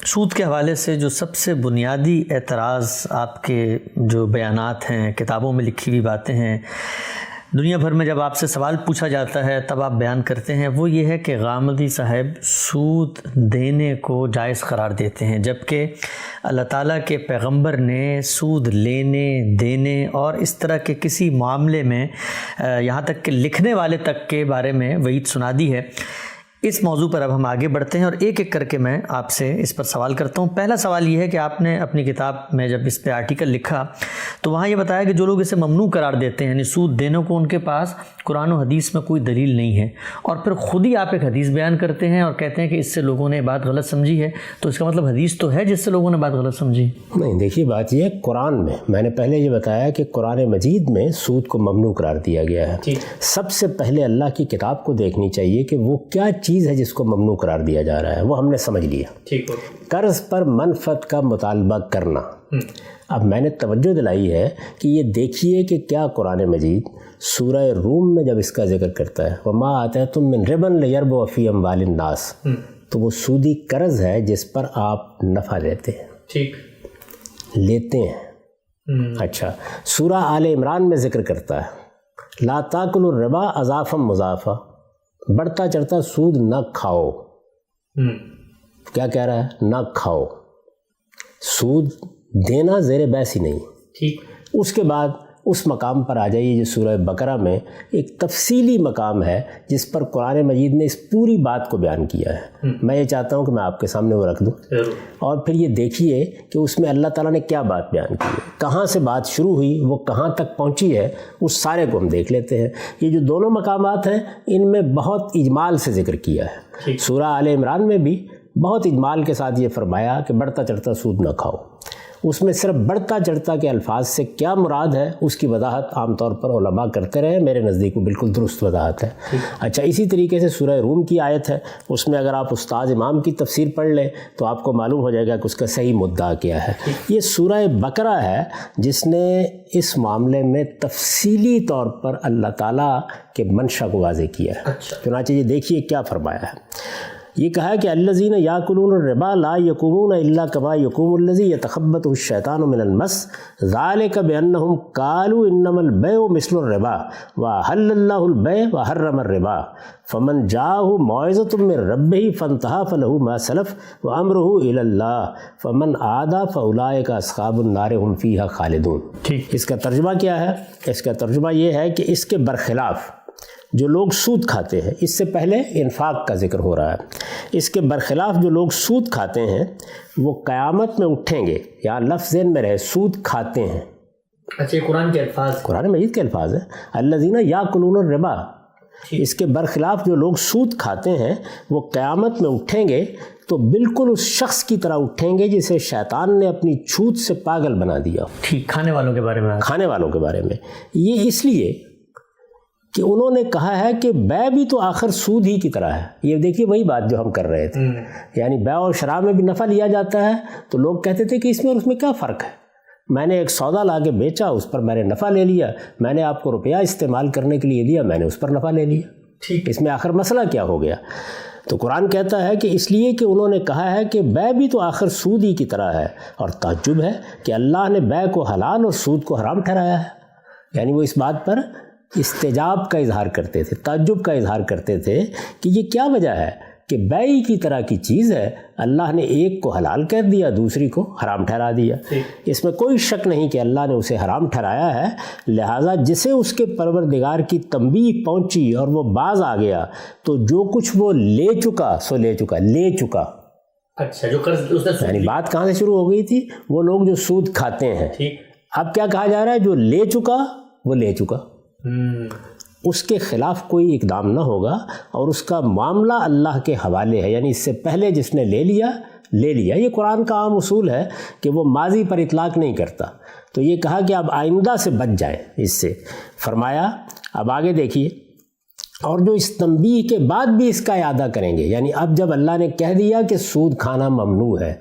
سود کے حوالے سے جو سب سے بنیادی اعتراض آپ کے جو بیانات ہیں، کتابوں میں لکھی ہوئی باتیں ہیں، دنیا بھر میں جب آپ سے سوال پوچھا جاتا ہے تب آپ بیان کرتے ہیں، وہ یہ ہے کہ غامدی صاحب سود دینے کو جائز قرار دیتے ہیں، جبکہ اللہ تعالیٰ کے پیغمبر نے سود لینے، دینے اور اس طرح کے کسی معاملے میں یہاں تک کہ لکھنے والے تک کے بارے میں وعید سنا دی ہے۔ اس موضوع پر اب ہم آگے بڑھتے ہیں اور ایک ایک کر کے میں آپ سے اس پر سوال کرتا ہوں۔ پہلا سوال یہ ہے کہ آپ نے اپنی کتاب میں جب اس پہ آرٹیکل لکھا تو وہاں یہ بتایا کہ جو لوگ اسے ممنوع قرار دیتے ہیں، یعنی سود دینے کو، ان کے پاس قرآن و حدیث میں کوئی دلیل نہیں ہے، اور پھر خود ہی آپ ایک حدیث بیان کرتے ہیں اور کہتے ہیں کہ اس سے لوگوں نے بات غلط سمجھی ہے۔ تو اس کا مطلب حدیث تو ہے جس سے لوگوں نے بات غلط سمجھی؟ نہیں، دیکھیے بات یہ ہے، قرآن میں نے پہلے یہ بتایا کہ قرآن مجید میں سود کو ممنوع قرار دیا گیا ہے۔ سب سے پہلے اللہ کی کتاب کو دیکھنی چاہیے کہ وہ کیا چیز ہے جس کو ممنوع قرار دیا جا رہا ہے، وہ ہم نے سمجھ لیا۔ قرض پر منفعت کا مطالبہ کرنا۔ اب میں نے توجہ دلائی ہے کہ یہ دیکھیے کہ کیا قرآن مجید سورہ روم میں جب اس کا ذکر کرتا ہے وَمَا آتَيْتُم مِّن رِبًا لِيَرْبُوَ فِي أَمْوَالِ النَّاسِ، تو وہ سودی قرض ہے جس پر آپ نفع لیتے ہیں۔ اچھا، سورہ آل عمران میں ذکر کرتا ہے لا تاکلوا الربا اضعافا مضاعفا، بڑھتا چڑھتا سود نہ کھاؤ۔ کیا کہہ رہا ہے؟ نہ کھاؤ۔ سود دینا زیر بحث ہی نہیں۔ اس کے بعد اس مقام پر آ جائیے جو سورہ بقرہ میں ایک تفصیلی مقام ہے جس پر قرآن مجید نے اس پوری بات کو بیان کیا ہے۔ میں یہ چاہتا ہوں کہ میں آپ کے سامنے وہ رکھ دوں اور پھر یہ دیکھیے کہ اس میں اللہ تعالیٰ نے کیا بات بیان کی ہے، کہاں سے بات شروع ہوئی، وہ کہاں تک پہنچی ہے، اس سارے کو ہم دیکھ لیتے ہیں۔ یہ جو دونوں مقامات ہیں ان میں بہت اجمال سے ذکر کیا ہے۔ سورہ آل عمران میں بھی بہت اجمال کے ساتھ یہ فرمایا کہ بڑھتا چڑھتا سود نہ کھاؤ۔ اس میں صرف بڑھتا چڑھتا کے الفاظ سے کیا مراد ہے اس کی وضاحت عام طور پر علماء کرتے رہے، میرے نزدیک وہ بالکل درست وضاحت ہے۔ اچھا، اسی طریقے سے سورہ روم کی آیت ہے، اس میں اگر آپ استاد امام کی تفسیر پڑھ لیں تو آپ کو معلوم ہو جائے گا کہ اس کا صحیح مدعا کیا ہے۔ یہ سورہ بقرہ ہے جس نے اس معاملے میں تفصیلی طور پر اللہ تعالیٰ کے منشا کو واضح کیا ہے۔ چنانچہ یہ دیکھیے کیا فرمایا ہے۔ یہ کہا ہے کہ الذین یاکلون الربا لا یقومون الا کما یقوم الذی یتخبطہ الشیطان من المس ذلک بانہم قالوا انما البیع مثل الربا واحل اللہ البیع وحرم الربا فمن جاءہ موعظۃ من ربہ فانتہی فلہ ما سلف وامرہ الی اللہ فمن عاد فاولئک اصحاب النار هم فیہا خالدون۔ اس کا ترجمہ کیا ہے؟ اس کا ترجمہ یہ ہے کہ اس کے برخلاف جو لوگ سود کھاتے ہیں، اس سے پہلے انفاق کا ذکر ہو رہا ہے، اس کے برخلاف جو لوگ سود کھاتے ہیں وہ قیامت میں اٹھیں گے، یہاں لفظ ذہن میں رہے، سود کھاتے ہیں۔ اچھا، قرآن کے الفاظ، قرآن مجید کے الفاظ ہیں، الذین یاکلون الربا۔ اس کے برخلاف جو لوگ سود کھاتے ہیں وہ قیامت میں اٹھیں گے تو بالکل اس شخص کی طرح اٹھیں گے جسے شیطان نے اپنی چھوت سے پاگل بنا دیا۔ کھانے والوں کے بارے میں، کھانے والوں کے بارے میں یہ اس لیے کہ انہوں نے کہا ہے کہ بیع بھی تو آخر سود ہی کی طرح ہے۔ یہ دیکھیے وہی بات جو ہم کر رہے تھے، یعنی بیع اور شراب میں بھی نفع لیا جاتا ہے تو لوگ کہتے تھے کہ اس میں اور اس میں کیا فرق ہے، میں نے ایک سودا لا کے بیچا، اس پر میں نے نفع لے لیا، میں نے آپ کو روپیہ استعمال کرنے کے لیے دیا، میں نے اس پر نفع لے لیا، اس میں آخر مسئلہ کیا ہو گیا؟ تو قرآن کہتا ہے کہ اس لیے کہ انہوں نے کہا ہے کہ بیع بھی تو آخر سود ہی کی طرح ہے، اور تعجب ہے کہ اللہ نے بیع کو حلال اور سود کو حرام ٹھہرایا ہے۔ یعنی وہ اس بات پر استجاب کا اظہار کرتے تھے، تعجب کا اظہار کرتے تھے کہ یہ کیا وجہ ہے کہ بیع کی طرح کی چیز ہے، اللہ نے ایک کو حلال کر دیا، دوسری کو حرام ٹھہرا دیا۔ اس میں کوئی شک نہیں کہ اللہ نے اسے حرام ٹھہرایا ہے، لہٰذا جسے اس کے پروردگار کی تنبیہ پہنچی اور وہ باز آ گیا تو جو کچھ وہ لے چکا سو لے چکا۔ اچھا، جو قرض اس نے، یعنی بات کہاں سے شروع ہو گئی تھی؟ وہ لوگ جو سود کھاتے ہیں، اب کیا کہا جا رہا ہے؟ جو لے چکا وہ لے چکا، اس کے خلاف کوئی اقدام نہ ہوگا اور اس کا معاملہ اللہ کے حوالے ہے، یعنی اس سے پہلے جس نے لے لیا۔ یہ قرآن کا عام اصول ہے کہ وہ ماضی پر اطلاق نہیں کرتا، تو یہ کہا کہ اب آئندہ سے بچ جائیں اس سے۔ فرمایا اب آگے دیکھیے، اور جو اس تنبیہ کے بعد بھی اس کا اعادہ کریں گے، یعنی اب جب اللہ نے کہہ دیا کہ سود کھانا ممنوع ہے،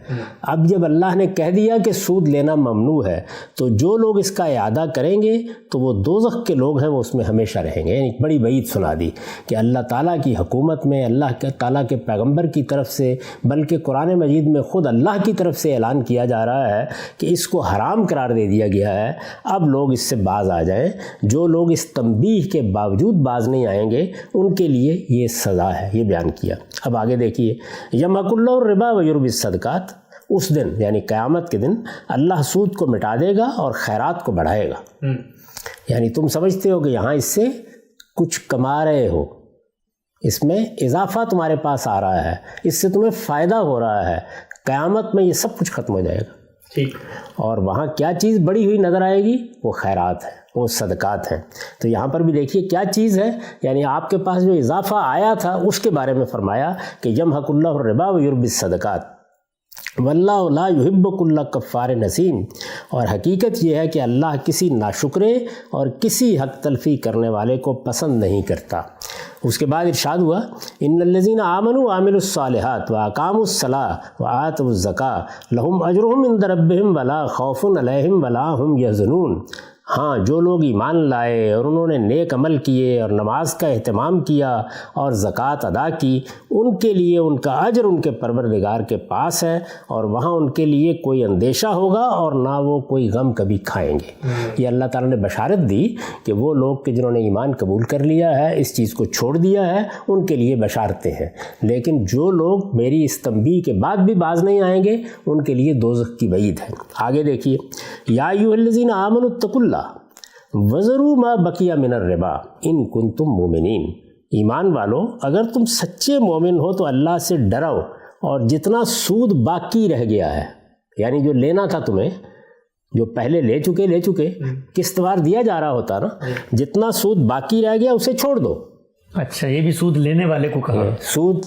اب جب اللہ نے کہہ دیا کہ سود لینا ممنوع ہے، تو جو لوگ اس کا اعادہ کریں گے تو وہ دوزخ کے لوگ ہیں، وہ اس میں ہمیشہ رہیں گے۔ یعنی بڑی وعید سنا دی کہ اللہ تعالیٰ کی حکومت میں، اللہ تعالیٰ کے پیغمبر کی طرف سے، بلکہ قرآن مجید میں خود اللہ کی طرف سے اعلان کیا جا رہا ہے کہ اس کو حرام قرار دے دیا گیا ہے، اب لوگ اس سے باز آ جائیں۔ جو لوگ اس تنبیہ کے باوجود باز نہیں آئیں گے ان کے لیے یہ سزا ہے، یہ بیان کیا۔ اب آگے دیکھیے، یمحق اللہ الربا ویربی الصدقات، اس دن یعنی قیامت کے دن اللہ سود کو مٹا دے گا اور خیرات کو بڑھائے گا۔ یعنی تم سمجھتے ہو کہ یہاں اس سے کچھ کما رہے ہو، اس میں اضافہ تمہارے پاس آ رہا ہے، اس سے تمہیں فائدہ ہو رہا ہے، قیامت میں یہ سب کچھ ختم ہو جائے گا۔ ٹھیک، اور وہاں کیا چیز بڑی ہوئی نظر آئے گی؟ وہ خیرات ہے، وہ صدقات ہیں۔ تو یہاں پر بھی دیکھیے کیا چیز ہے، یعنی آپ کے پاس جو اضافہ آیا تھا اس کے بارے میں فرمایا کہ یمحق اللہ الربا ویربی الصدقات واللہ لا یحب کل کفار نسیم، اور حقیقت یہ ہے کہ اللہ کسی ناشکرے اور کسی حق تلفی کرنے والے کو پسند نہیں کرتا۔ اس کے بعد ارشاد ہوا، ان الذین آمنوا وعملوا الصالحات واقاموا الصلاۃ وآتوا الزکاۃ لہم اجرہم عند ربہم ولا خوف علیہم ولا ہم یحزنون۔ ہاں، جو لوگ ایمان لائے اور انہوں نے نیک عمل کیے اور نماز کا اہتمام کیا اور زکوٰۃ ادا کی، ان کے لیے ان کا اجر ان کے پروردگار کے پاس ہے، اور وہاں ان کے لیے کوئی اندیشہ ہوگا اور نہ وہ کوئی غم کبھی کھائیں گے۔ یہ اللہ تعالیٰ نے بشارت دی کہ وہ لوگ کہ جنہوں نے ایمان قبول کر لیا ہے، اس چیز کو چھوڑ دیا ہے، ان کے لیے بشارتیں ہیں، لیکن جو لوگ میری اس تنبیہ کے بعد بھی باز نہیں آئیں گے ان کے لیے دوزخ کی وعید ہے۔ آگے دیکھیے، یا ایھا الذین آمنوا اتقوا اللہ وذروا ما بقی من الربا ان کنتم مومنین۔ ایمان والو، اگر تم سچے مومن ہو تو اللہ سے ڈرو اور جتنا سود باقی رہ گیا ہے، یعنی جو لینا تھا تمہیں، جو پہلے لے چکے قسط وار دیا جا رہا ہوتا نا، جتنا سود باقی رہ گیا اسے چھوڑ دو۔ اچھا، یہ بھی سود لینے والے کو کہا۔ سود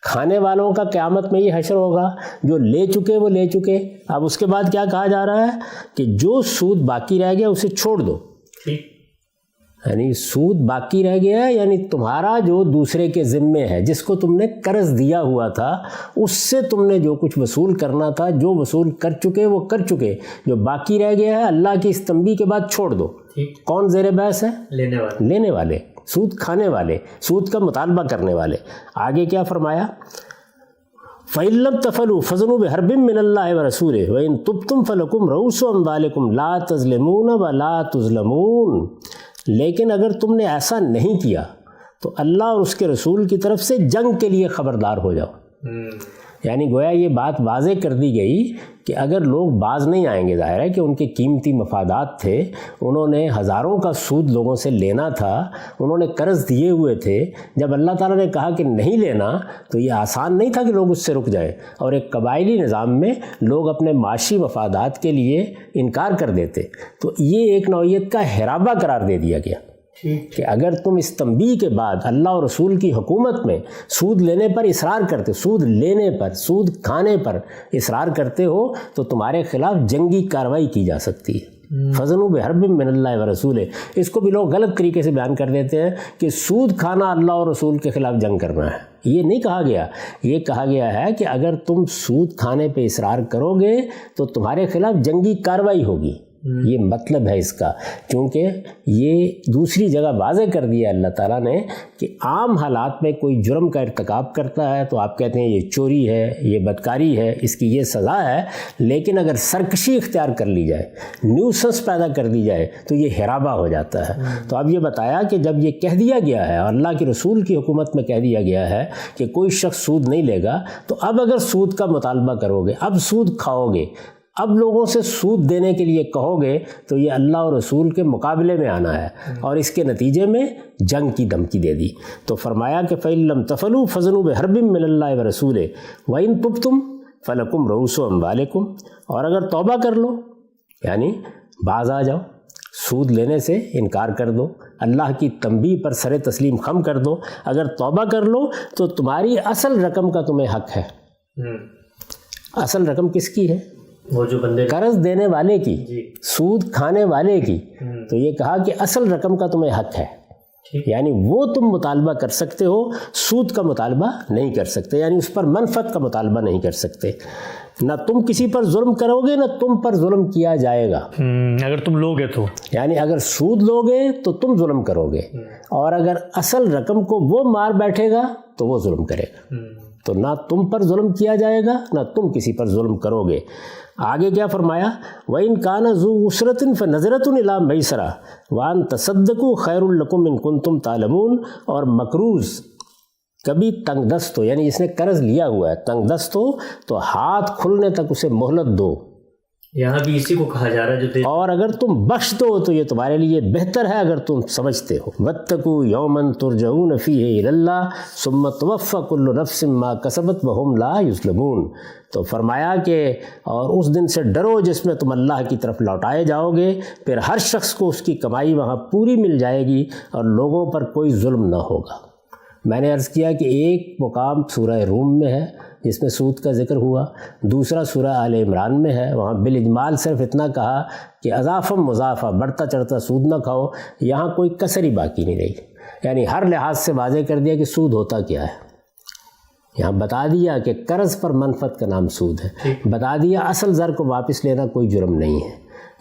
کھانے والوں کا قیامت میں یہ حشر ہوگا، جو لے چکے وہ لے چکے۔ اب اس کے بعد کیا کہا جا رہا ہے کہ جو سود باقی رہ گیا اسے چھوڑ دو۔ یعنی سود باقی رہ گیا ہے، یعنی تمہارا جو دوسرے کے ذمے ہے، جس کو تم نے قرض دیا ہوا تھا، اس سے تم نے جو کچھ وصول کرنا تھا، جو وصول کر چکے وہ کر چکے، جو باقی رہ گیا ہے اللہ کی اس تنبیہ کے بعد چھوڑ دو۔ کون زیر بحث ہے؟ لینے والے، سود کھانے والے، سود کا مطالبہ کرنے والے۔ آگے کیا فرمایا؟ فَإِن لَّمْ تَفْعَلُوا فَأْذَنُوا بِحَرْبٍ مِّنَ اللَّهِ وَرَسُولِهِ وَإِن تُبْتُمْ فَلَكُمْ رُءُوسُ أَمْوَالِكُمْ لَا تَظْلِمُونَ وَلَا تُظْلَمُونَ۔ لیکن اگر تم نے ایسا نہیں کیا تو اللہ اور اس کے رسول کی طرف سے جنگ کے لیے خبردار ہو جاؤ۔ یعنی گویا یہ بات واضح کر دی گئی کہ اگر لوگ باز نہیں آئیں گے، ظاہر ہے کہ ان کے قیمتی مفادات تھے، انہوں نے ہزاروں کا سود لوگوں سے لینا تھا، انہوں نے قرض دیے ہوئے تھے۔ جب اللہ تعالیٰ نے کہا کہ نہیں لینا تو یہ آسان نہیں تھا کہ لوگ اس سے رک جائیں، اور ایک قبائلی نظام میں لوگ اپنے معاشی مفادات کے لیے انکار کر دیتے، تو یہ ایک نوعیت کا حرابہ قرار دے دیا گیا کہ اگر تم اس تنبیہ کے بعد اللہ اور رسول کی حکومت میں سود لینے پر اصرار کرتے، سود لینے پر، سود کھانے پر اصرار کرتے ہو تو تمہارے خلاف جنگی کارروائی کی جا سکتی ہے۔ فَأْذَنُوا بِحَرْبٍ مِّنَ اللَّهِ وَرَسُولِهِ، اس کو بھی لوگ غلط طریقے سے بیان کر دیتے ہیں کہ سود کھانا اللہ اور رسول کے خلاف جنگ کرنا ہے۔ یہ نہیں کہا گیا، یہ کہا گیا ہے کہ اگر تم سود کھانے پہ اصرار کرو گے تو تمہارے خلاف جنگی کارروائی ہوگی۔ یہ مطلب ہے اس کا، کیونکہ یہ دوسری جگہ واضح کر دیا اللہ تعالیٰ نے کہ عام حالات میں کوئی جرم کا ارتکاب کرتا ہے تو آپ کہتے ہیں یہ چوری ہے، یہ بدکاری ہے، اس کی یہ سزا ہے، لیکن اگر سرکشی اختیار کر لی جائے، نیوسنس پیدا کر دی جائے تو یہ حرابہ ہو جاتا ہے۔ تو اب یہ بتایا کہ جب یہ کہہ دیا گیا ہے اور اللہ کے رسول کی حکومت میں کہہ دیا گیا ہے کہ کوئی شخص سود نہیں لے گا، تو اب اگر سود کا مطالبہ کرو گے، اب سود کھاؤ گے، اب لوگوں سے سود دینے کے لیے کہو گے تو یہ اللہ اور رسول کے مقابلے میں آنا ہے، اور اس کے نتیجے میں جنگ کی دھمکی دے دی۔ تو فرمایا کہ فَإِن لَّمْ تَفْعَلُوا فَأْذَنُوا بِحَرْبٍ مِّنَ اللَّهِ وَرَسُولِهِ وَإِن تُبْتُمْ فَلَكُمْ رُءُوسُ أَمْوَالِكُمْ، اور اگر توبہ کر لو، یعنی باز آ جاؤ، سود لینے سے انکار کر دو، اللہ کی تنبیہ پر سر تسلیم خم کر دو، اگر توبہ کر لو تو تمہاری اصل رقم کا تمہیں حق ہے۔ اصل رقم کس کی ہے؟ وہ جو بندے قرض دینے والے کی، سود کھانے والے کی۔ تو یہ کہا کہ اصل رقم کا تمہیں حق ہے، یعنی وہ تم مطالبہ کر سکتے ہو، سود کا مطالبہ نہیں کر سکتے، یعنی اس پر منفعت کا مطالبہ نہیں کر سکتے۔ نہ تم کسی پر ظلم کرو گے نہ تم پر ظلم کیا جائے گا، اگر تم لوگے تو، یعنی اگر سود لوگے تو تم ظلم کرو گے، اور اگر اصل رقم کو وہ مار بیٹھے گا تو وہ ظلم کرے گا۔ تو نہ تم پر ظلم کیا جائے گا نہ تم کسی پر ظلم کرو گے۔ آگے کیا فرمایا؟ وَإِن كَانَ ذُو عُسْرَةٍ فَنَظِرَةٌ إِلَىٰ مَيْسَرَةٍ وَأَن تَصَدَّقُوا خَيْرٌ لَكُمْ إِن كُنتُمْ تَعْلَمُونَ۔ اور مقروض کبھی تنگ دست ہو، یعنی جس نے قرض لیا ہوا ہے تنگ دست ہو تو ہاتھ کھلنے تک اسے مہلت دو، یہاں بھی اسی کو کہا جا رہا ہے جو اور اگر تم بخش دو تو یہ تمہارے لیے بہتر ہے اگر تم سمجھتے ہو۔ وَاتَّقُوا يَوْمًا تُرْجَعُونَ فِيهِ إِلَى اللَّهِ ثُمَّ تُوَفَّىٰ كُلُّ نَفْسٍ مَّا كَسَبَتْ وَهُمْ لَا يُظْلَمُونَ۔ تو فرمایا کہ اور اس دن سے ڈرو جس میں تم اللہ کی طرف لوٹائے جاؤ گے، پھر ہر شخص کو اس کی کمائی وہاں پوری مل جائے گی اور لوگوں پر کوئی ظلم نہ ہوگا۔ میں نے عرض کیا کہ ایک مقام سورہ روم میں ہے جس میں سود کا ذکر ہوا، دوسرا سورہ آل عمران میں ہے، وہاں بالاجمال صرف اتنا کہا کہ اضافہ مضافہ، بڑھتا چڑھتا سود نہ کھاؤ، یہاں کوئی کسر ہی باقی نہیں رہی، یعنی ہر لحاظ سے واضح کر دیا کہ سود ہوتا کیا ہے۔ یہاں بتا دیا کہ قرض پر منفعت کا نام سود ہے، بتا دیا اصل زر کو واپس لینا کوئی جرم نہیں ہے،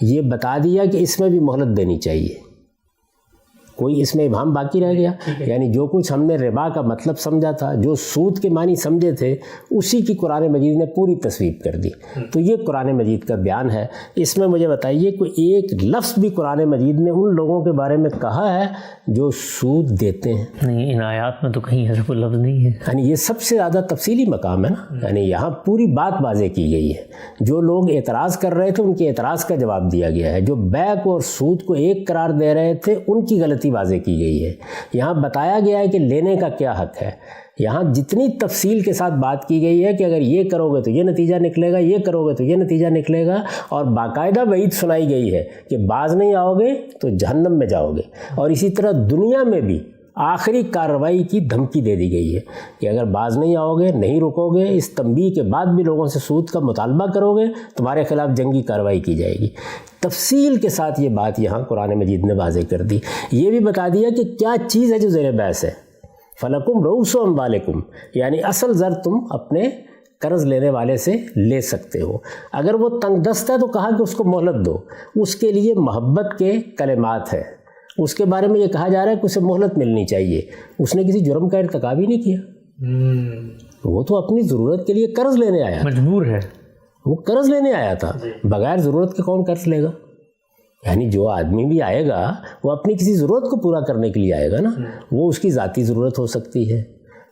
یہ بتا دیا کہ اس میں بھی مہلت دینی چاہیے، کوئی اس میں ابہام باقی رہ گیا؟ یعنی جو کچھ ہم نے ربا کا مطلب سمجھا تھا، جو سود کے معنی سمجھے تھے، اسی کی قرآن مجید نے پوری تصویب کر دی۔ تو یہ قرآن مجید کا بیان ہے۔ اس میں مجھے بتائیے کوئی ایک لفظ بھی قرآن مجید نے ان لوگوں کے بارے میں کہا ہے جو سود دیتے ہیں؟ نہیں، ان آیات میں تو کہیں ایسا کوئی لفظ نہیں ہے۔ یعنی یہ سب سے زیادہ تفصیلی مقام ہے نا، یعنی یہاں پوری بات واضح کی گئی ہے۔ جو لوگ اعتراض کر رہے تھے ان کے اعتراض کا جواب دیا گیا ہے، جو بیع کو اور سود کو ایک قرار دے رہے تھے ان کی غلطی واضح کی گئی ہے۔ یہاں بتایا گیا ہے کہ لینے کا کیا حق ہے، یہاں جتنی تفصیل کے ساتھ بات کی گئی ہے کہ اگر یہ کرو گے تو یہ نتیجہ نکلے گا، یہ کرو گے تو یہ نتیجہ نکلے گا، اور باقاعدہ وعید سنائی گئی ہے کہ باز نہیں آؤ گے تو جہنم میں جاؤ گے، اور اسی طرح دنیا میں بھی آخری کارروائی کی دھمکی دے دی گئی ہے کہ اگر باز نہیں آؤ گے، نہیں رکو گے، اس تنبیہ کے بعد بھی لوگوں سے سود کا مطالبہ کرو گے، تمہارے خلاف جنگی کارروائی کی جائے گی۔ تفصیل کے ساتھ یہ بات یہاں قرآن مجید نے واضح کر دی۔ یہ بھی بتا دیا کہ کیا چیز ہے جو زیر بحث ہے۔ فَلَكُمْ رُءُوسُ أَمْوَالِكُمْ، یعنی اصل زر تم اپنے قرض لینے والے سے لے سکتے ہو۔ اگر وہ تنگ دست ہے تو کہا کہ اس کو مہلت دو، اس کے لیے محبت کے کلمات ہیں، اس کے بارے میں یہ کہا جا رہا ہے کہ اسے مہلت ملنی چاہیے، اس نے کسی جرم کا ارتکاب ہی نہیں کیا، وہ تو اپنی ضرورت کے لیے قرض لینے آیا، مجبور ہے، وہ قرض لینے آیا تھا، بغیر ضرورت کے کون قرض لے گا؟ یعنی جو آدمی بھی آئے گا وہ اپنی کسی ضرورت کو پورا کرنے کے لیے آئے گا نا، وہ اس کی ذاتی ضرورت ہو سکتی ہے،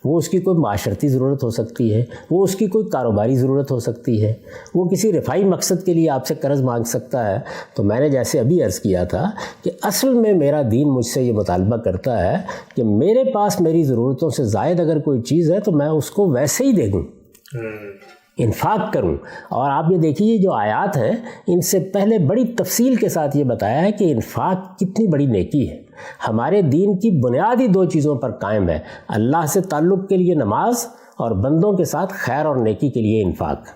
وہ اس کی کوئی معاشرتی ضرورت ہو سکتی ہے، وہ اس کی کوئی کاروباری ضرورت ہو سکتی ہے، وہ کسی رفاہی مقصد کے لیے آپ سے قرض مانگ سکتا ہے۔ تو میں نے جیسے ابھی عرض کیا تھا کہ اصل میں میرا دین مجھ سے یہ مطالبہ کرتا ہے کہ میرے پاس میری ضرورتوں سے زائد اگر کوئی چیز ہے تو میں اس کو ویسے ہی دے دوں، انفاق کروں۔ اور آپ یہ دیکھیے جو آیات ہیں ان سے پہلے بڑی تفصیل کے ساتھ یہ بتایا ہے کہ انفاق کتنی بڑی نیکی ہے۔ ہمارے دین کی بنیادی دو چیزوں پر قائم ہے، اللہ سے تعلق کے لیے نماز اور بندوں کے ساتھ خیر اور نیکی کے لیے انفاق۔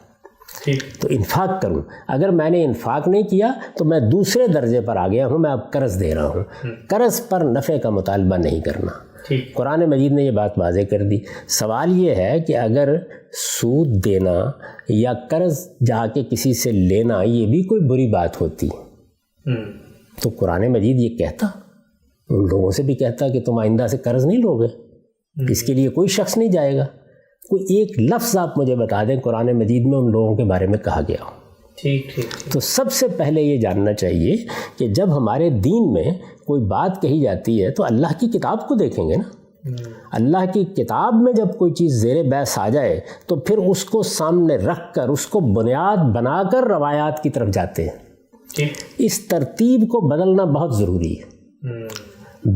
تو انفاق کروں، اگر میں نے انفاق نہیں کیا تو میں دوسرے درجے پر آ گیا ہوں، میں اب قرض دے رہا ہوں، قرض پر نفع کا مطالبہ نہیں کرنا۔ قرآن مجید نے یہ بات واضح کر دی۔ سوال یہ ہے کہ اگر سود دینا یا قرض جا کے کسی سے لینا یہ بھی کوئی بری بات ہوتی تو قرآن مجید یہ کہتا، ان لوگوں سے بھی کہتا کہ تم آئندہ سے قرض نہیں لو گے، اس کے لیے کوئی شخص نہیں جائے گا۔ کوئی ایک لفظ آپ مجھے بتا دیں قرآن مجید میں ان لوگوں کے بارے میں کہا گیا ہو۔ تو سب سے پہلے یہ جاننا چاہیے کہ جب ہمارے دین میں کوئی بات کہی جاتی ہے تو اللہ کی کتاب کو دیکھیں گے نا، اللہ کی کتاب میں جب کوئی چیز زیر بحث آ جائے تو پھر اس کو سامنے رکھ کر اس کو بنیاد بنا کر روایات کی طرف جاتے ہیں۔ اس ترتیب کو بدلنا بہت ضروری ہے۔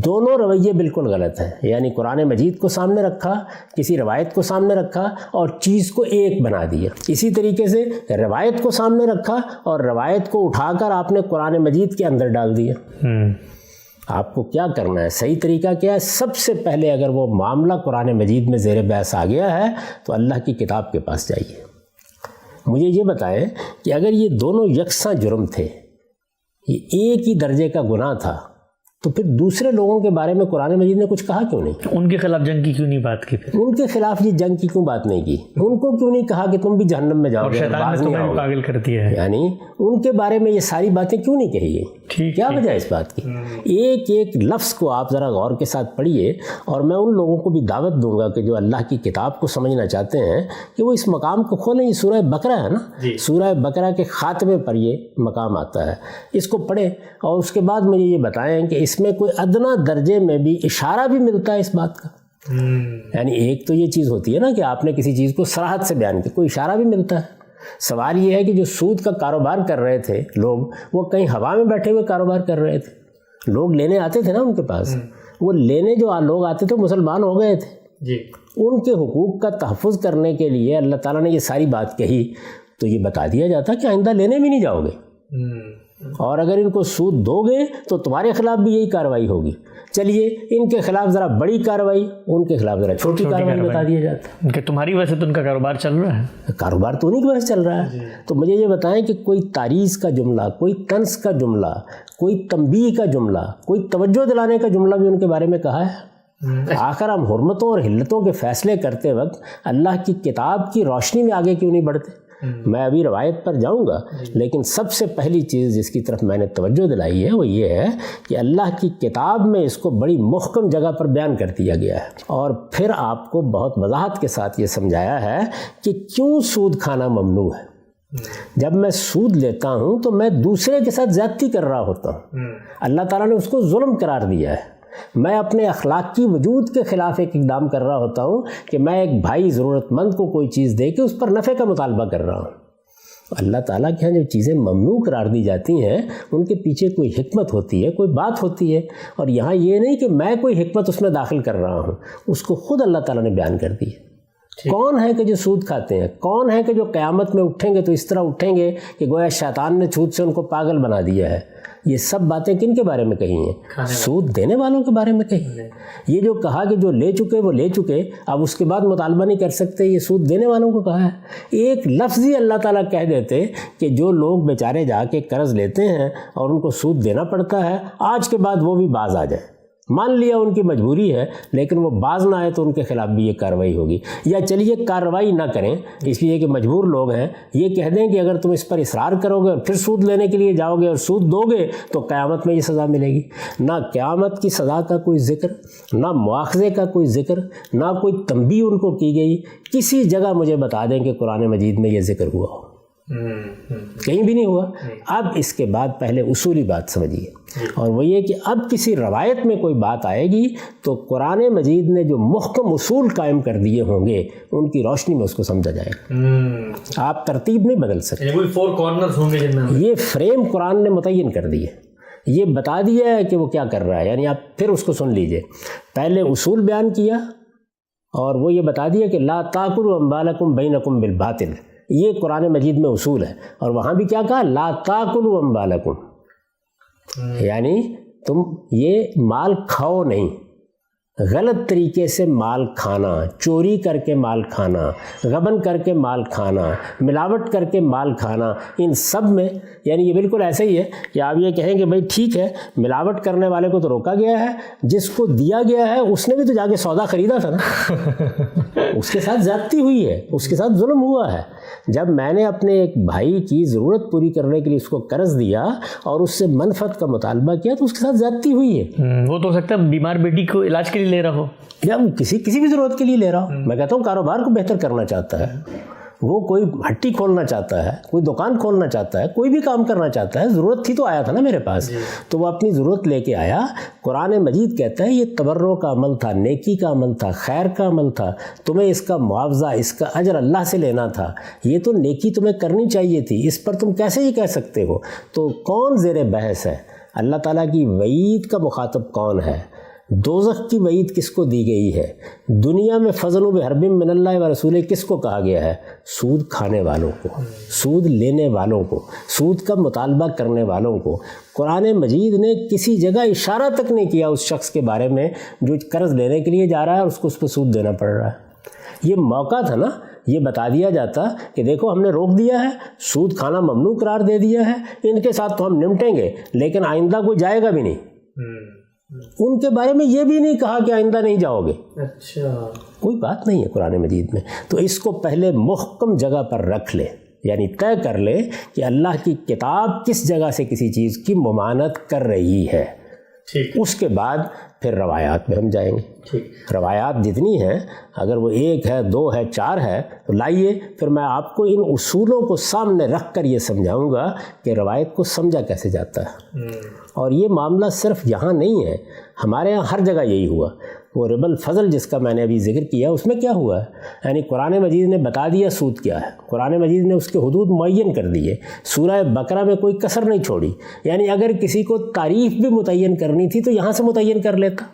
دونوں رویے بالکل غلط ہیں، یعنی قرآن مجید کو سامنے رکھا، کسی روایت کو سامنے رکھا اور چیز کو ایک بنا دیا، اسی طریقے سے روایت کو سامنے رکھا اور روایت کو اٹھا کر آپ نے قرآن مجید کے اندر ڈال دیا۔ آپ کو کیا کرنا ہے، صحیح طریقہ کیا ہے؟ سب سے پہلے اگر وہ معاملہ قرآن مجید میں زیر بحث آ گیا ہے تو اللہ کی کتاب کے پاس جائیے۔ مجھے یہ بتائیں کہ اگر یہ دونوں یکساں جرم تھے، یہ ایک ہی درجے کا گناہ تھا، تو پھر دوسرے لوگوں کے بارے میں قرآن مجید نے کچھ کہا کیوں نہیں؟ ان کے خلاف جنگ کی کیوں نہیں بات کی؟ پھر ان کے خلاف یہ جنگ کی کیوں بات نہیں کی؟ ان کو کیوں نہیں کہا کہ تم بھی جہنم میں جاؤ گے، باز نہیں آؤ گے؟ پاگل کر دیا ہے، یعنی ان کے بارے میں یہ ساری باتیں کیوں نہیں کہی گئی؟ کیا وجہ ہے اس بات کی؟ ایک ایک لفظ کو آپ ذرا غور کے ساتھ پڑھیے، اور میں ان لوگوں کو بھی دعوت دوں گا کہ جو اللہ کی کتاب کو سمجھنا چاہتے ہیں کہ وہ اس مقام کو کھولیں۔ یہ سورہ بقرہ ہے نا، سورہ بقرہ کے خاتمے پر یہ مقام آتا ہے، اس کو پڑھیں اور اس کے بعد مجھے یہ بتائیں کہ اس میں کوئی ادنا درجے میں بھی اشارہ بھی ملتا ہے اس بات کا؟ یعنی ایک تو یہ چیز ہوتی ہے نا کہ آپ نے کسی چیز کو صراحت سے بیان کیا، کوئی اشارہ بھی ملتا ہے؟ سوال یہ ہے کہ جو سود کا کاروبار کر رہے تھے لوگ، وہ کہیں ہوا میں بیٹھے ہوئے کاروبار کر رہے تھے؟ لوگ لینے آتے تھے نا ان کے پاس، وہ لینے جو لوگ آتے تھے مسلمان ہو گئے تھے جی۔ ان کے حقوق کا تحفظ کرنے کے لیے اللہ تعالیٰ نے یہ ساری بات کہی، تو یہ بتا دیا جاتا کہ آئندہ لینے بھی نہیں جاؤ گے، اور اگر ان کو سود دو گے تو تمہارے خلاف بھی یہی کارروائی ہوگی۔ چلیے ان کے خلاف ذرا بڑی کارروائی، ان کے خلاف ذرا چھوٹی کارروائی بتا دیا جاتا کہ تمہاری وجہ سے تو ان کا کاروبار چل رہا ہے، کاروبار تو انہیں کی وجہ سے چل رہا ہے۔ تو مجھے یہ بتائیں کہ کوئی تعریض کا جملہ، کوئی طنز کا جملہ، کوئی تنبیہ کا جملہ، کوئی توجہ دلانے کا جملہ بھی ان کے بارے میں کہا ہے؟ آخر ہم حرمتوں اور حلتوں کے فیصلے کرتے وقت اللہ کی کتاب کی روشنی میں آگے کیوں نہیں بڑھتے؟ میں ابھی روایت پر جاؤں گا، لیکن سب سے پہلی چیز جس کی طرف میں نے توجہ دلائی ہے وہ یہ ہے کہ اللہ کی کتاب میں اس کو بڑی محکم جگہ پر بیان کر دیا گیا ہے، اور پھر آپ کو بہت وضاحت کے ساتھ یہ سمجھایا ہے کہ کیوں سود کھانا ممنوع ہے۔ جب میں سود لیتا ہوں تو میں دوسرے کے ساتھ زیادتی کر رہا ہوتا ہوں، اللہ تعالیٰ نے اس کو ظلم قرار دیا ہے۔ میں اپنے اخلاقی وجود کے خلاف ایک اقدام کر رہا ہوتا ہوں کہ میں ایک بھائی ضرورت مند کو کوئی چیز دے کے اس پر نفع کا مطالبہ کر رہا ہوں۔ اللہ تعالیٰ کے یہاں جو چیزیں ممنوع قرار دی جاتی ہیں ان کے پیچھے کوئی حکمت ہوتی ہے، کوئی بات ہوتی ہے، اور یہاں یہ نہیں کہ میں کوئی حکمت اس میں داخل کر رہا ہوں، اس کو خود اللہ تعالیٰ نے بیان کر دی ہے۔ کون ہے کہ جو سود کھاتے ہیں؟ کون ہے کہ جو قیامت میں اٹھیں گے تو اس طرح اٹھیں گے کہ گویا شیطان نے سود سے ان کو پاگل بنا دیا ہے؟ یہ سب باتیں کن کے بارے میں کہی ہیں؟ سود دینے والوں کے بارے میں کہی ہیں۔ یہ جو کہا کہ جو لے چکے وہ لے چکے، اب اس کے بعد مطالبہ نہیں کر سکتے، یہ سود دینے والوں کو کہا ہے۔ ایک لفظ ہی اللہ تعالیٰ کہہ دیتے کہ جو لوگ بیچارے جا کے قرض لیتے ہیں اور ان کو سود دینا پڑتا ہے، آج کے بعد وہ بھی باز آ جائیں۔ مان لیا ان کی مجبوری ہے، لیکن وہ باز نہ آئے تو ان کے خلاف بھی یہ کارروائی ہوگی، یا چلیے کارروائی نہ کریں اس لیے کہ مجبور لوگ ہیں، یہ کہہ دیں کہ اگر تم اس پر اصرار کرو گے اور پھر سود لینے کے لیے جاؤ گے اور سود دو گے تو قیامت میں یہ سزا ملے گی۔ نہ قیامت کی سزا کا کوئی ذکر، نہ مواخذے کا کوئی ذکر، نہ کوئی تنبیہ ان کو کی گئی۔ کسی جگہ مجھے بتا دیں کہ قرآن مجید میں یہ ذکر ہوا ہو؟ کہیں بھی نہیں ہوا۔ اب اس کے بعد پہلے اصولی بات سمجھیے، اور وہ یہ کہ اب کسی روایت میں کوئی بات آئے گی تو قرآن مجید نے جو محکم اصول قائم کر دیے ہوں گے ان کی روشنی میں اس کو سمجھا جائے گا۔ آپ ترتیب نہیں بدل سکتے، یہ فریم قرآن نے متعین کر دی ہے، یہ بتا دیا ہے کہ وہ کیا کر رہا ہے۔ یعنی آپ پھر اس کو سن لیجئے، پہلے اصول بیان کیا اور وہ یہ بتا دیا کہ لا تاکلوا اموالکم بینکم بالباطل، یہ قرآن مجید میں اصول ہے، اور وہاں بھی کیا کہا؟ لا تاکلوا اموالکم، یعنی تم یہ مال کھاؤ نہیں، غلط طریقے سے مال کھانا، چوری کر کے مال کھانا، غبن کر کے مال کھانا، ملاوٹ کر کے مال کھانا، ان سب میں یعنی یہ بالکل ایسے ہی ہے کہ آپ یہ کہیں کہ بھائی ٹھیک ہے ملاوٹ کرنے والے کو تو روکا گیا ہے، جس کو دیا گیا ہے اس نے بھی تو جا کے سودا خریدا تھا نا، اس کے ساتھ زیادتی ہوئی ہے، اس کے ساتھ ظلم ہوا ہے۔ جب میں نے اپنے ایک بھائی کی ضرورت پوری کرنے کے لیے اس کو قرض دیا اور اس سے منفعت کا مطالبہ کیا تو اس کے ساتھ زیادتی ہوئی ہے۔ وہ تو ہو سکتا ہے بیمار بیٹی کو علاج کے لیے لے رہا ہو، یا کسی بھی ضرورت کے لیے لے رہا ہو۔ میں کہتا ہوں کاروبار کو بہتر کرنا چاہتا ہے، وہ کوئی ہٹی کھولنا چاہتا ہے، کوئی دکان کھولنا چاہتا ہے، کوئی بھی کام کرنا چاہتا ہے، ضرورت تھی تو آیا تھا نا میرے پاس، تو وہ اپنی ضرورت لے کے آیا۔ قرآن مجید کہتا ہے یہ تبرع کا عمل تھا، نیکی کا عمل تھا، خیر کا عمل تھا، تمہیں اس کا معاوضہ، اس کا اجر اللہ سے لینا تھا، یہ تو نیکی تمہیں کرنی چاہیے تھی، اس پر تم کیسے یہ کہہ سکتے ہو؟ تو کون زیر بحث ہے؟ اللہ تعالیٰ کی وعید کا مخاطب کون ہے؟ دوزخ کی وعید کس کو دی گئی ہے؟ دنیا میں فضل بحرب من اللہ و رسول کس کو کہا گیا ہے؟ سود کھانے والوں کو، سود لینے والوں کو، سود کا مطالبہ کرنے والوں کو۔ قرآن مجید نے کسی جگہ اشارہ تک نہیں کیا اس شخص کے بارے میں جو قرض لینے کے لیے جا رہا ہے اور اس کو اس پہ سود دینا پڑ رہا ہے۔ یہ موقع تھا نا، یہ بتا دیا جاتا کہ دیکھو ہم نے روک دیا ہے، سود کھانا ممنوع قرار دے دیا ہے، ان کے ساتھ تو ہم نمٹیں گے لیکن آئندہ کوئی جائے گا بھی نہیں۔ ان کے بارے میں یہ بھی نہیں کہا کہ آئندہ نہیں جاؤ گے. اچھا, کوئی بات نہیں ہے قرآن مجید میں. تو اس کو پہلے محکم جگہ پر رکھ لے, یعنی طے کر لے کہ اللہ کی کتاب کس جگہ سے کسی چیز کی ممانعت کر رہی ہے. اس کے بعد پھر روایات میں ہم جائیں گے. روایات جتنی ہیں, اگر وہ 1 ہے 2 ہے 4 ہے تو لائیے, پھر میں آپ کو ان اصولوں کو سامنے رکھ کر یہ سمجھاؤں گا کہ روایت کو سمجھا کیسے جاتا ہے. اور یہ معاملہ صرف یہاں نہیں ہے, ہمارے یہاں ہر جگہ یہی ہوا. وہ ربا الفضل جس کا میں نے ابھی ذکر کیا, اس میں کیا ہوا ہے, یعنی قرآن مجید نے بتا دیا سود کیا ہے, قرآن مجید نے اس کے حدود معین کر دیے, سورہ بقرہ میں کوئی کسر نہیں چھوڑی. یعنی اگر کسی کو تعریف بھی متعین کرنی تھی تو یہاں سے متعین کر لیتا.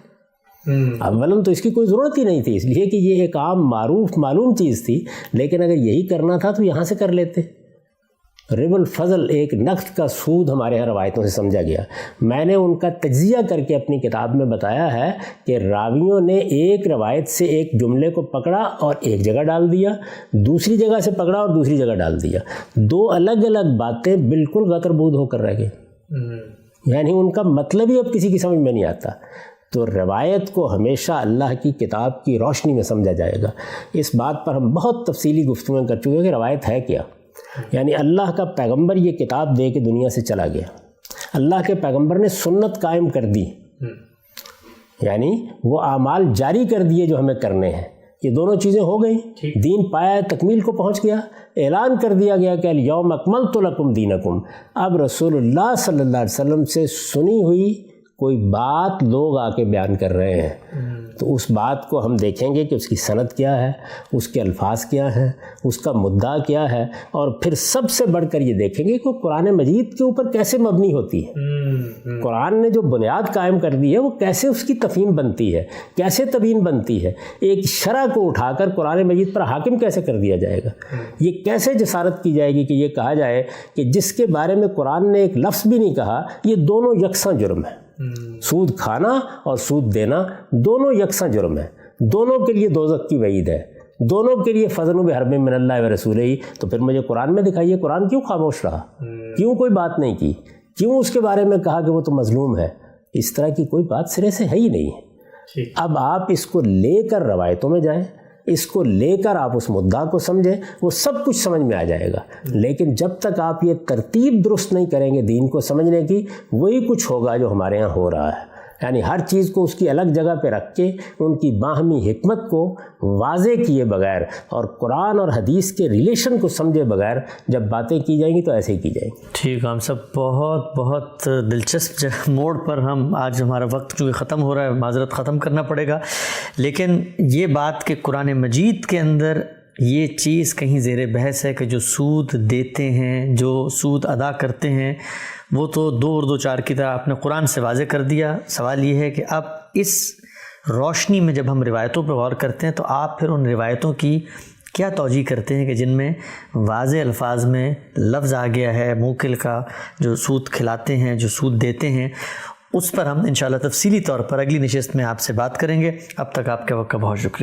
اولاً تو اس کی کوئی ضرورت ہی نہیں تھی, اس لیے کہ یہ ایک عام معروف معلوم چیز تھی, لیکن اگر یہی کرنا تھا تو یہاں سے کر لیتے. ربا الفضل ایک نقد کا سود ہمارے یہاں روایتوں سے سمجھا گیا. میں نے ان کا تجزیہ کر کے اپنی کتاب میں بتایا ہے کہ راویوں نے ایک روایت سے ایک جملے کو پکڑا اور ایک جگہ ڈال دیا, دوسری جگہ سے پکڑا اور دوسری جگہ ڈال دیا. 2 الگ الگ باتیں بالکل غتربود ہو کر رہ گئی, یعنی ان کا مطلب ہی اب کسی کی سمجھ میں نہیں آتا. تو روایت کو ہمیشہ اللہ کی کتاب کی روشنی میں سمجھا جائے گا. اس بات پر ہم بہت تفصیلی گفتگو کر چکے ہیں کہ روایت ہے کیا. یعنی اللہ کا پیغمبر یہ کتاب دے کے دنیا سے چلا گیا, اللہ کے پیغمبر نے سنت قائم کر دی, یعنی وہ اعمال جاری کر دیے جو ہمیں کرنے ہیں. یہ دونوں چیزیں ہو گئیں, دین پایا تکمیل کو پہنچ گیا, اعلان کر دیا گیا کہ الیوم اکملت لکم دینکم. اب رسول اللہ صلی اللہ علیہ وسلم سے سنی ہوئی کوئی بات لوگ آ کے بیان کر رہے ہیں, تو اس بات کو ہم دیکھیں گے کہ اس کی سند کیا ہے, اس کے الفاظ کیا ہیں, اس کا مدعا کیا ہے, اور پھر سب سے بڑھ کر یہ دیکھیں گے کہ قرآن مجید کے اوپر کیسے مبنی ہوتی ہے. قرآن نے جو بنیاد قائم کر دی ہے وہ کیسے اس کی تفہیم بنتی ہے, کیسے تبیین بنتی ہے. ایک شرع کو اٹھا کر قرآن مجید پر حاکم کیسے کر دیا جائے گا. یہ کیسے جسارت کی جائے گی کہ یہ کہا جائے کہ جس کے بارے میں قرآن نے ایک لفظ بھی نہیں کہا, یہ دونوں یکساں جرم ہے. سود کھانا اور سود دینا دونوں یکساں جرم ہے, دونوں کے لیے دوزخ کی وعید ہے, دونوں کے لیے فضل بحرب من اللہ و رسولہ. تو پھر مجھے قرآن میں دکھائیے, قرآن کیوں خاموش رہا, کیوں کوئی بات نہیں کی, کیوں اس کے بارے میں کہا کہ وہ تو مظلوم ہے. اس طرح کی کوئی بات سرے سے ہے ہی نہیں ہے. اب آپ اس کو لے کر روایتوں میں جائیں, اس کو لے کر آپ اس مدعا کو سمجھیں, وہ سب کچھ سمجھ میں آ جائے گا. لیکن جب تک آپ یہ ترتیب درست نہیں کریں گے دین کو سمجھنے کی, وہی کچھ ہوگا جو ہمارے ہاں ہو رہا ہے. یعنی ہر چیز کو اس کی الگ جگہ پہ رکھ کے ان کی باہمی حکمت کو واضح کیے بغیر اور قرآن اور حدیث کے ریلیشن کو سمجھے بغیر جب باتیں کی جائیں گی تو ایسے ہی کی جائیں گی. ٹھیک, ہم سب بہت بہت دلچسپ موڑ پر ہم آج, ہمارا وقت چونکہ ختم ہو رہا ہے, معذرت ختم کرنا پڑے گا. لیکن یہ بات کہ قرآن مجید کے اندر یہ چیز کہیں زیر بحث ہے کہ جو سود دیتے ہیں, جو سود ادا کرتے ہیں, وہ تو 2 اور 2 4 کی طرح آپ نے قرآن سے واضح کر دیا. سوال یہ ہے کہ اب اس روشنی میں جب ہم روایتوں پر غور کرتے ہیں تو آپ پھر ان روایتوں کی کیا توجیہ کرتے ہیں کہ جن میں واضح الفاظ میں لفظ آ گیا ہے موکل کا, جو سود کھلاتے ہیں, جو سود دیتے ہیں. اس پر ہم انشاءاللہ تفصیلی طور پر اگلی نشست میں آپ سے بات کریں گے. اب تک آپ کے وقت کا بہت شکریہ.